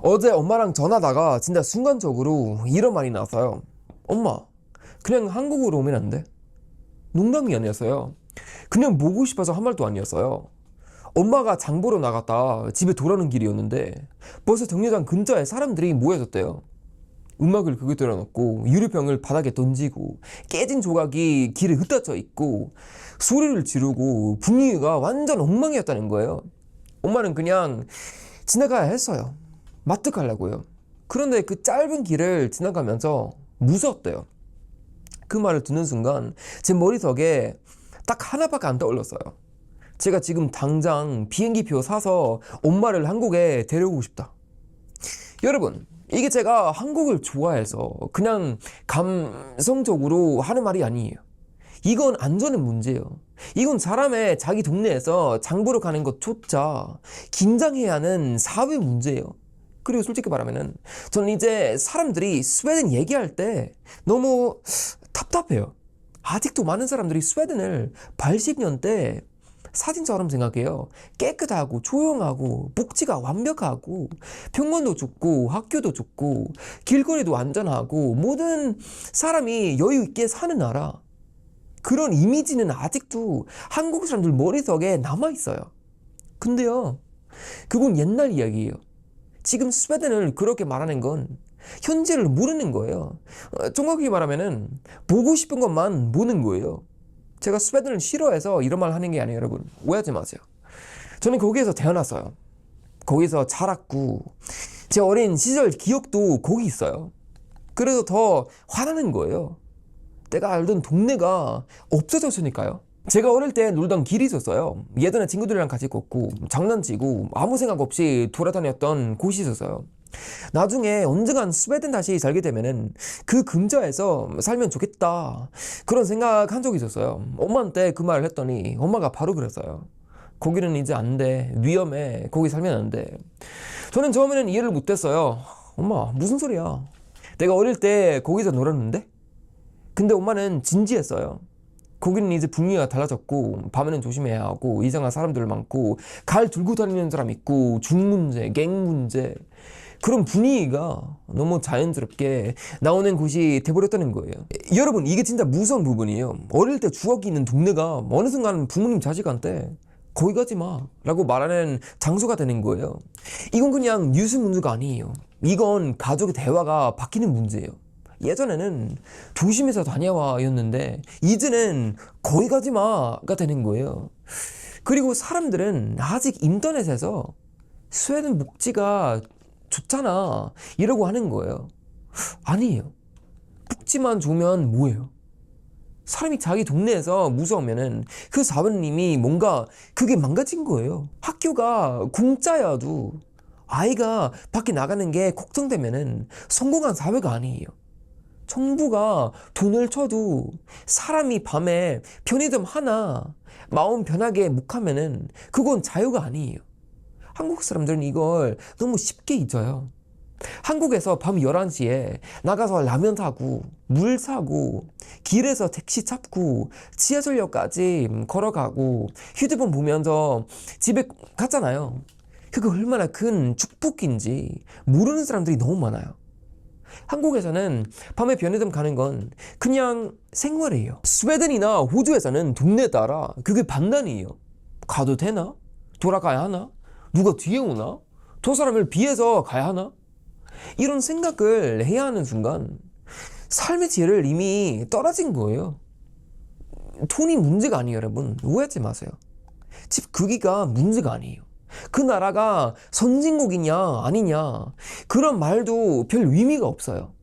어제 엄마랑 전화하다가 진짜 순간적으로 이런 말이 나왔어요. 엄마, 그냥 한국으로 오면 안 돼? 농담이 아니었어요. 그냥 보고 싶어서 한 말도 아니었어요. 엄마가 장 보러 나갔다 집에 돌아오는 길이었는데 벌써 정류장 근처에 사람들이 모여졌대요. 음악을 크게 틀어놓고 유리병을 바닥에 던지고 깨진 조각이 길에 흩어져 있고 소리를 지르고 분위기가 완전 엉망이었다는 거예요. 엄마는 그냥 지나가야 했어요. 마트 가려고요. 그런데 그 짧은 길을 지나가면서 무서웠대요. 그 말을 듣는 순간 제 머릿속에 딱 하나밖에 안 떠올랐어요. 제가 지금 당장 비행기표 사서 엄마를 한국에 데려오고 싶다. 여러분, 이게 제가 한국을 좋아해서 그냥 감성적으로 하는 말이 아니에요. 이건 안전의 문제예요. 이건 사람의 자기 동네에서 장 보러 가는 것조차 긴장해야 하는 사회 문제예요. 그리고 솔직히 말하면은 저는 이제 사람들이 스웨덴 얘기할 때 너무 답답해요. 아직도 많은 사람들이 스웨덴을 80년 대 사진처럼 생각해요. 깨끗하고 조용하고 복지가 완벽하고 병원도 좋고 학교도 좋고 길거리도 안전하고 모든 사람이 여유 있게 사는 나라. 그런 이미지는 아직도 한국 사람들 머릿속에 남아있어요. 근데요, 그건 옛날 이야기예요. 지금 스웨덴을 그렇게 말하는 건 현재를 모르는 거예요. 정확히 말하면은 보고 싶은 것만 보는 거예요. 제가 스웨덴을 싫어해서 이런 말 하는 게 아니에요, 여러분. 오해하지 마세요. 저는 거기에서 태어났어요. 거기서 자랐고 제 어린 시절 기억도 거기 있어요. 그래서 더 화나는 거예요. 내가 알던 동네가 없어졌으니까요. 제가 어릴 때 놀던 길이 있었어요. 예전에 친구들이랑 같이 걷고 장난치고 아무 생각 없이 돌아다녔던 곳이 있었어요. 나중에 언젠간 스웨덴 다시 살게 되면은 그 근처에서 살면 좋겠다 그런 생각 한 적이 있었어요. 엄마한테 그 말을 했더니 엄마가 바로 그랬어요. 거기는 이제 안 돼. 위험해. 거기 살면 안 돼. 저는 처음에는 이해를 못했어요. 엄마 무슨 소리야. 내가 어릴 때 거기서 놀았는데? 근데 엄마는 진지했어요. 거기는 이제 분위기가 달라졌고 밤에는 조심해야 하고 이상한 사람들 많고 칼 들고 다니는 사람 있고 중 문제, 갱 문제 그런 분위기가 너무 자연스럽게 나오는 곳이 돼버렸다는 거예요. 여러분 이게 진짜 무서운 부분이에요. 어릴 때 추억이 있는 동네가 어느 순간 부모님 자식한테 거기 가지 마 라고 말하는 장소가 되는 거예요. 이건 그냥 뉴스 문제가 아니에요. 이건 가족의 대화가 바뀌는 문제예요. 예전에는 조심해서 다녀와 였는데 이제는 거기 가지 마가 되는 거예요. 그리고 사람들은 아직 인터넷에서 스웨덴 복지가 좋잖아 이러고 하는 거예요. 아니에요. 복지만 좋으면 뭐예요? 사람이 자기 동네에서 무서우면은 그 사부님이 뭔가 그게 망가진 거예요. 학교가 공짜여도 아이가 밖에 나가는 게 걱정되면은 성공한 사회가 아니에요. 정부가 돈을 쳐도 사람이 밤에 편의점 하나 마음 편하게 못 가면은 그건 자유가 아니에요. 한국 사람들은 이걸 너무 쉽게 잊어요. 한국에서 밤 11시에 나가서 라면 사고 물 사고 길에서 택시 잡고 지하철역까지 걸어가고 휴대폰 보면서 집에 갔잖아요. 그게 얼마나 큰 축복인지 모르는 사람들이 너무 많아요. 한국에서는 밤에 편의점 가는 건 그냥 생활이에요. 스웨덴이나 호주에서는 동네 따라 그게 반란이에요. 가도 되나? 돌아가야 하나? 누가 뒤에 오나? 저 사람을 비해서 가야 하나? 이런 생각을 해야 하는 순간 삶의 질을 이미 떨어진 거예요. 돈이 문제가 아니에요, 여러분. 오해하지 마세요. 집 크기가 문제가 아니에요. 그 나라가 선진국이냐 아니냐 그런 말도 별 의미가 없어요.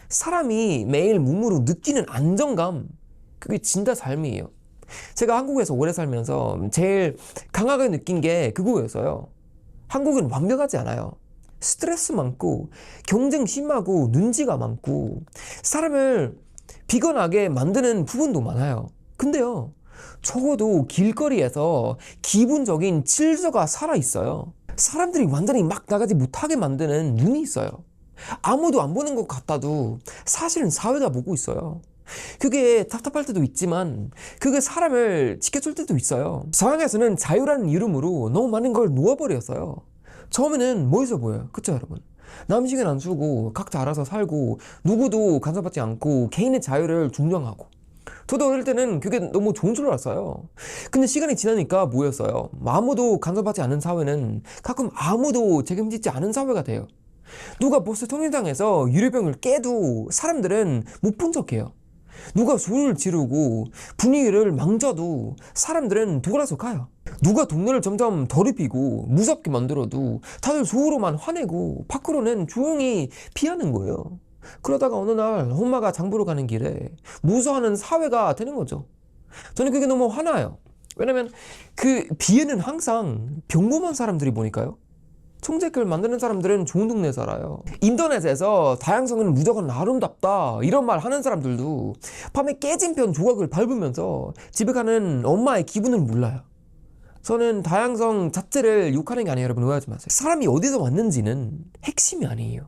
사람이 매일 몸으로 느끼는 안정감, 그게 진짜 삶이에요. 제가 한국에서 오래 살면서 제일 강하게 느낀 게 그거였어요. 한국은 완벽하지 않아요. 스트레스 많고 경쟁 심하고 눈치가 많고 사람을 비건하게 만드는 부분도 많아요. 근데요, 적어도 길거리에서 기본적인 질서가 살아있어요. 사람들이 완전히 막 나가지 못하게 만드는 눈이 있어요. 아무도 안 보는 것 같아도 사실은 사회가 보고 있어요. 그게 답답할 때도 있지만 그게 사람을 지켜줄 때도 있어요. 서양에서는 자유라는 이름으로 너무 많은 걸 놓아버렸어요. 처음에는 멋있어 보여요. 그쵸 여러분? 남식은 안 쓰고 각자 알아서 살고 누구도 간섭받지 않고 개인의 자유를 존중하고, 저도 어릴 때는 그게 너무 좋은 줄 알았어요. 근데 시간이 지나니까 뭐였어요? 아무도 간섭받지 않은 사회는 가끔 아무도 책임지지 않은 사회가 돼요. 누가 버스 통행장에서 유리병을 깨도 사람들은 못 본 척해요. 누가 소리를 지르고 분위기를 망쳐도 사람들은 돌아서 가요. 누가 동네를 점점 더럽히고 무섭게 만들어도 다들 속으로만 화내고 밖으로는 조용히 피하는 거예요. 그러다가 어느 날 엄마가 장 보러 가는 길에 무서워하는 사회가 되는 거죠. 저는 그게 너무 화나요. 왜냐면 그 비에는 항상 평범한 사람들이 보니까요. 총재글 만드는 사람들은 좋은 동네에 살아요. 인터넷에서 다양성은 무조건 아름답다 이런 말 하는 사람들도 밤에 깨진 편 조각을 밟으면서 집에 가는 엄마의 기분을 몰라요. 저는 다양성 자체를 욕하는 게 아니에요. 여러분 오해하지 마세요. 사람이 어디서 왔는지는 핵심이 아니에요.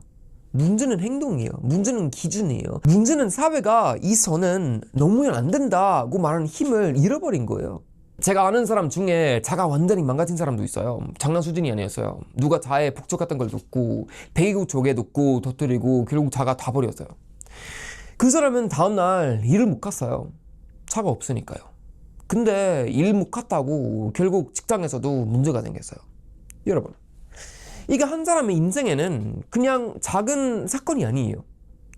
문제는 행동이에요. 문제는 기준이에요. 문제는 사회가 이 선은 넘으면 안 된다고 말하는 힘을 잃어버린 거예요. 제가 아는 사람 중에 자가 완전히 망가진 사람도 있어요. 장난 수준이 아니었어요. 누가 자에 북적했던 걸 놓고 베이글 쪽에 놓고 터뜨리고 결국 자가 다 버렸어요. 그 사람은 다음날 일을 못 갔어요. 차가 없으니까요. 근데 일 못 갔다고 결국 직장에서도 문제가 생겼어요. 여러분, 이게 한 사람의 인생에는 그냥 작은 사건이 아니에요.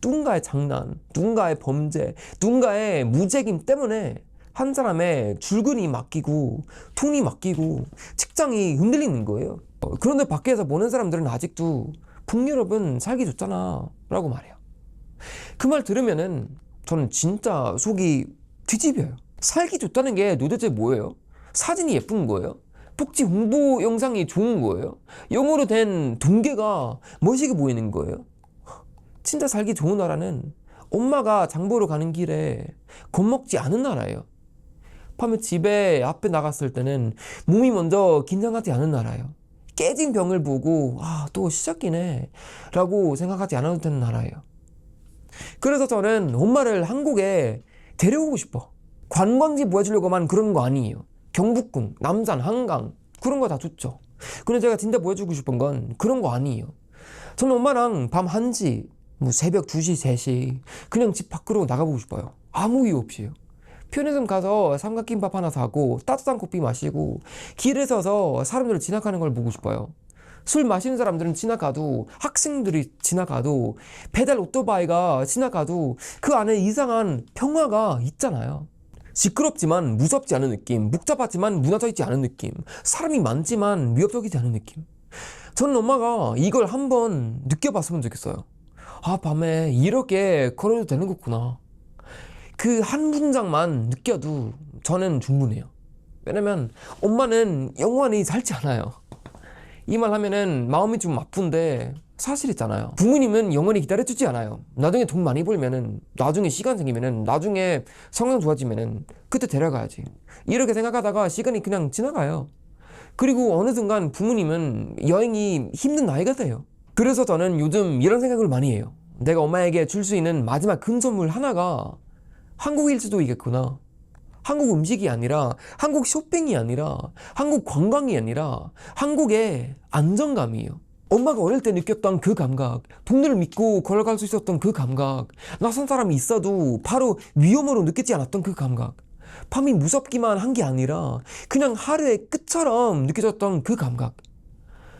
누군가의 장난, 누군가의 범죄, 누군가의 무책임 때문에 한 사람의 출근이 맡기고 돈이 맡기고 직장이 흔들리는 거예요. 그런데 밖에서 보는 사람들은 아직도 북유럽은 살기 좋잖아 라고 말해요. 그 말 들으면은 저는 진짜 속이 뒤집혀요. 살기 좋다는 게 도대체 뭐예요? 사진이 예쁜 거예요? 복지 홍보 영상이 좋은 거예요? 영어로 된 동계가 멋있게 보이는 거예요? 진짜 살기 좋은 나라는 엄마가 장 보러 가는 길에 겁먹지 않은 나라예요. 밤에 집에 앞에 나갔을 때는 몸이 먼저 긴장하지 않은 나라예요. 깨진 병을 보고 또 시작이네 라고 생각하지 않아도 되는 나라예요. 그래서 저는 엄마를 한국에 데려오고 싶어. 관광지 보여주려고만 그러는 거 아니에요. 경복궁, 남산, 한강 그런 거 다 좋죠. 근데 제가 진짜 보여주고 싶은 건 그런 거 아니에요. 저는 엄마랑 밤 1시, 새벽 2시, 3시 그냥 집 밖으로 나가보고 싶어요. 아무 이유 없이요. 편의점 가서 삼각김밥 하나 사고 따뜻한 커피 마시고 길에 서서 사람들 지나가는 걸 보고 싶어요. 술 마시는 사람들은 지나가도, 학생들이 지나가도, 배달 오토바이가 지나가도 그 안에 이상한 평화가 있잖아요. 시끄럽지만 무섭지 않은 느낌, 복잡하지만 무너져 있지 않은 느낌, 사람이 많지만 위협적이지 않은 느낌. 저는 엄마가 이걸 한번 느껴봤으면 좋겠어요. 밤에 이렇게 걸어도 되는 거구나. 그 한 문장만 느껴도 저는 충분해요. 왜냐면 엄마는 영원히 살지 않아요. 이 말 하면은 마음이 좀 아픈데 사실이잖아요. 부모님은 영원히 기다려주지 않아요. 나중에 돈 많이 벌면은, 나중에 시간 생기면은, 나중에 성형 좋아지면은 그때 데려가야지. 이렇게 생각하다가 시간이 그냥 지나가요. 그리고 어느 순간 부모님은 여행이 힘든 나이가 돼요. 그래서 저는 요즘 이런 생각을 많이 해요. 내가 엄마에게 줄 수 있는 마지막 큰 선물 하나가 한국일 수도 있겠구나. 한국 음식이 아니라, 한국 쇼핑이 아니라, 한국 관광이 아니라 한국의 안정감이에요. 엄마가 어릴 때 느꼈던 그 감각, 동네를 믿고 걸어갈 수 있었던 그 감각, 낯선 사람이 있어도 바로 위험으로 느끼지 않았던 그 감각, 밤이 무섭기만 한 게 아니라 그냥 하루의 끝처럼 느껴졌던 그 감각.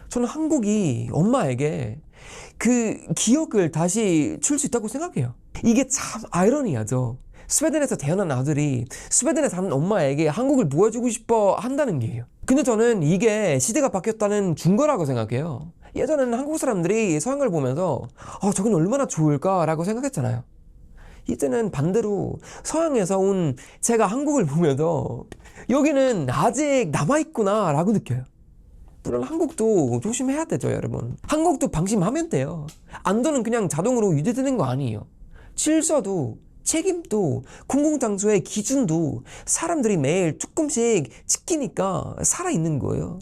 저는 한국이 엄마에게 그 기억을 다시 줄 수 있다고 생각해요. 이게 참 아이러니하죠. 스웨덴에서 태어난 아들이 스웨덴에 사는 엄마에게 한국을 보여주고 싶어 한다는 게요. 근데 저는 이게 시대가 바뀌었다는 증거라고 생각해요. 예전에는 한국 사람들이 서양을 보면서 저건 얼마나 좋을까 라고 생각했잖아요. 이제는 반대로 서양에서 온 제가 한국을 보면서 여기는 아직 남아있구나 라고 느껴요. 물론 한국도 조심해야 되죠, 여러분. 한국도 방심하면 돼요. 안전은 그냥 자동으로 유지되는 거 아니에요. 질서도 책임도 공공장소의 기준도 사람들이 매일 조금씩 지키니까 살아있는 거예요.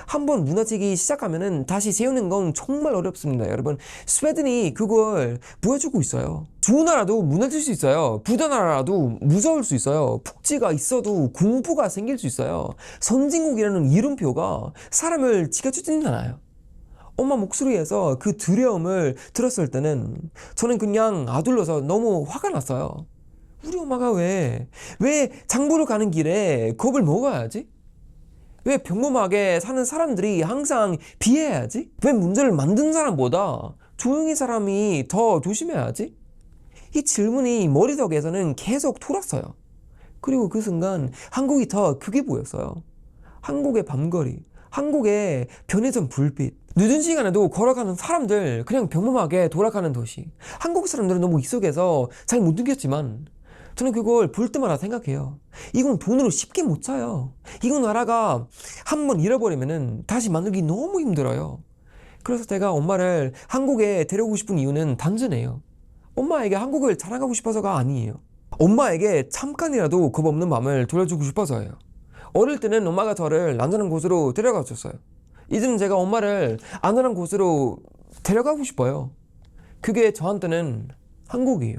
한번 무너지기 시작하면은 다시 세우는 건 정말 어렵습니다, 여러분. 스웨덴이 그걸 보여주고 있어요. 좋은 나라도 무너질 수 있어요. 부자 나라도 무서울 수 있어요. 복지가 있어도 공부가 생길 수 있어요. 선진국이라는 이름표가 사람을 지켜주지는 않아요. 엄마 목소리에서 그 두려움을 들었을 때는 저는 그냥 아둘러서 너무 화가 났어요. 우리 엄마가 왜 장보러 가는 길에 겁을 먹어야지? 왜 평범하게 사는 사람들이 항상 비해야지? 왜 문제를 만든 사람보다 조용히 사람이 더 조심해야지? 이 질문이 머릿속에서는 계속 돌았어요. 그리고 그 순간 한국이 더 크게 보였어요. 한국의 밤거리, 한국의 편의점 불빛, 늦은 시간에도 걸어가는 사람들, 그냥 평범하게 돌아가는 도시. 한국 사람들은 너무 익숙해서 잘 못 느꼈지만 저는 그걸 볼 때마다 생각해요. 이건 돈으로 쉽게 못 사요. 이건 나라가 한번 잃어버리면은 다시 만들기 너무 힘들어요. 그래서 제가 엄마를 한국에 데려오고 싶은 이유는 단순해요. 엄마에게 한국을 자랑하고 싶어서가 아니에요. 엄마에게 잠깐이라도 겁 없는 마음을 돌려주고 싶어서예요. 어릴 때는 엄마가 저를 안전한 곳으로 데려가 줬어요. 이제는 제가 엄마를 안전한 곳으로 데려가고 싶어요. 그게 저한테는 한국이에요.